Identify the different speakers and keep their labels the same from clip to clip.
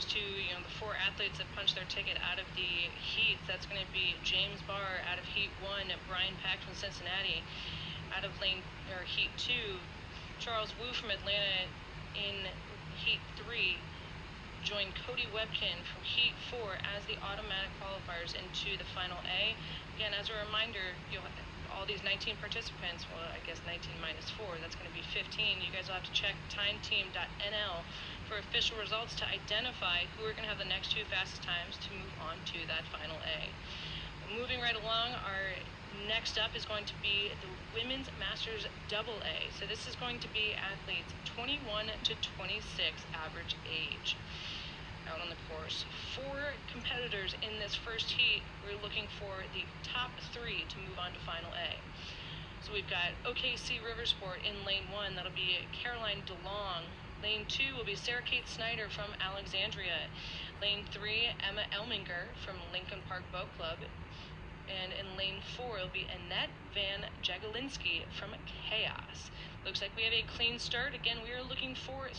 Speaker 1: to, the 4 athletes that punched their ticket out of the heats. That's going to be James Barr out of Heat 1, Brian Pack from Cincinnati out of Heat 2, Charles Wu from Atlanta in Heat 3, joined Cody Webkin from Heat 4 as the automatic qualifiers into the Final A. Again, as a reminder, all these 19 participants, well, I guess 19 minus 4, that's going to be 15. You guys will have to check timeteam.nl for official results to identify who are going to have the next 2 fastest times to move on to that Final A. Moving right along, our next up is going to be the Women's Masters AA. So this is going to be athletes 21 to 26 average age out on the course. 4 competitors in this first heat. We're looking for the top 3 to move on to Final A. So we've got OKC Riversport in lane 1. That'll be Caroline DeLong. Lane 2 will be Sarah Kate Snyder from Alexandria. Lane 3, Emma Elminger from Lincoln Park Boat Club. And in lane 4, it'll be Annette Van Jagelinski from Chaos. Looks like we have a clean start. Again, we are looking for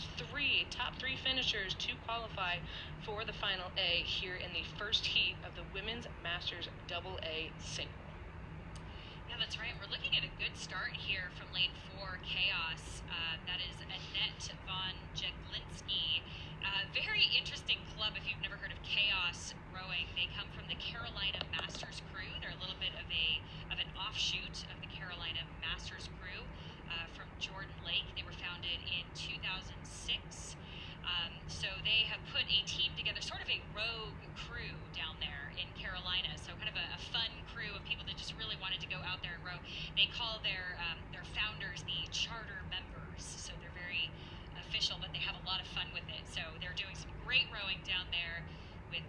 Speaker 1: top 3 finishers to qualify for the Final A here in the first heat of the Women's Masters AA single.
Speaker 2: Yeah, that's right. We're looking at a good start here from lane 4, Chaos. That is Annette Von Jaglinski. Very interesting club if you've never heard of Chaos Rowing. They come from the Carolina Masters crew. They're a little bit of an offshoot of the Carolina Masters crew from Jordan Lake. They were founded in 2006. So they have put a team together, sort of a rogue crew down there in Carolina. So kind of a fun crew of people that just really wanted to go out there and row. They call their founders the charter members. So they're very official, but they have a lot of fun with it. So they're doing some great rowing down there with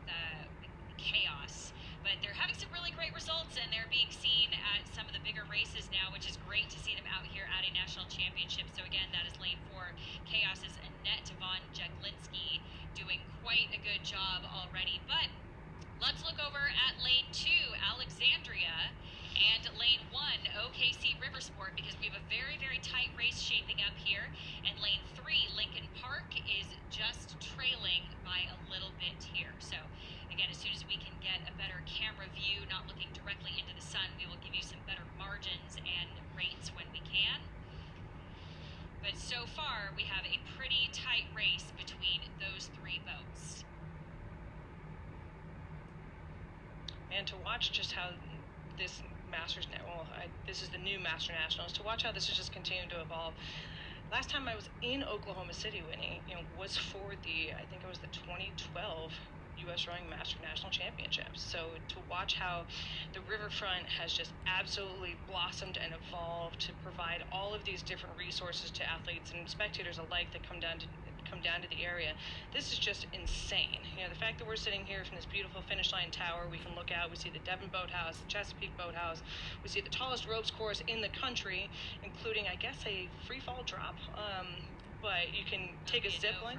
Speaker 2: Chaos. But they're having some really great results, and they're being seen at some of the bigger races now, which is great to see them out here at a national championship. So again, that is lane 4. Chaos's Annette Von Jaglinski doing quite a good job already. But let's look over at lane 2, Alexandria, and lane 1, OKC Riversport, because we have a very, very tight race shaping up here. And lane 3, Lincoln Park, is just trailing by a little bit here. So again, as soon as we can get a better camera view, not looking directly into the sun, we will give you some better margins and rates when we can. But so far, we have a pretty tight race between those 3 boats.
Speaker 1: And to watch just how this this is the new Master Nationals, to watch how this is just continuing to evolve. Last time I was in Oklahoma City, Winnie, was for I think it was the 2012 U.S. Rowing Master National Championships. So to watch how the riverfront has just absolutely blossomed and evolved to provide all of these different resources to athletes and spectators alike that come down to the area, this is just insane. The fact that we're sitting here from this beautiful finish line tower, we can look out, we see the Devon Boathouse, the Chesapeake Boathouse, we see the tallest ropes course in the country, including, I guess, a free fall drop. But you can take a zip line.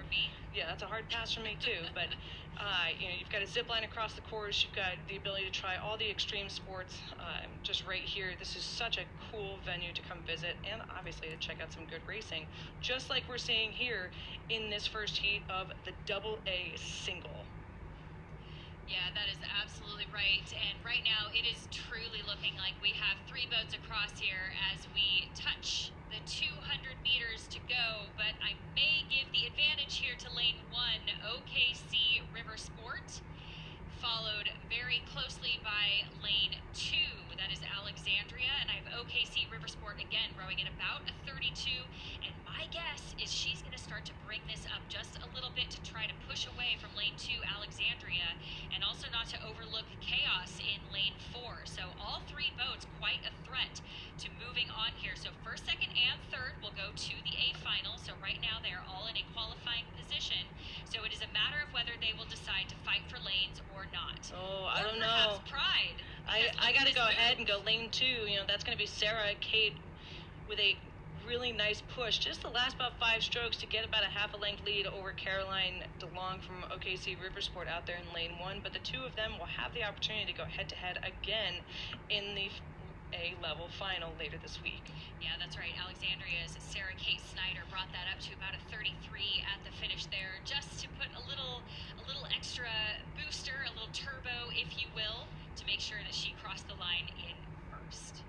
Speaker 1: Yeah, that's a hard pass for me too. But you've got a zip line across the course. You've got the ability to try all the extreme sports just right here. This is such a cool venue to come visit, and obviously to check out some good racing, just like we're seeing here in this first heat of the AA single.
Speaker 2: Yeah, that is absolutely right. And right now it is truly looking like we have 3 boats across here as we touch the 200 meters to go. But I may give the advantage here to lane 1, OKC Riversport, followed very closely by lane 2, that is Alexandria, and I have OKC Riversport again rowing at about a 32, and my guess is she's going to start to bring this up just a little bit to try to push away from lane 2, Alexandria, and also not to overlook Chaos in lane 4. So all 3 boats quite a threat to moving on here. So first, second, and third will go to the A final. So right now they are all in a qualifying position. So it is a matter of whether they will decide to fight for lanes or not.
Speaker 1: Oh, I don't know.
Speaker 2: Pride.
Speaker 1: I got to go ahead and go lane 2. That's going to be Sarah Kate with a really nice push. Just the last about 5 strokes to get about a half a length lead over Caroline DeLong from OKC Riversport out there in lane 1. But the 2 of them will have the opportunity to go head to head again in the A-level final later this week.
Speaker 2: Yeah, that's right. Alexandria's Sarah Kate Snyder brought that up to about a 33 at the finish there, just to put a little extra booster, a little turbo, if you will, to make sure that she crossed the line in first.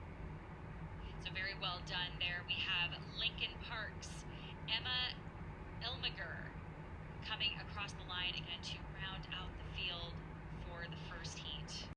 Speaker 2: So very well done there. We have Lincoln Parks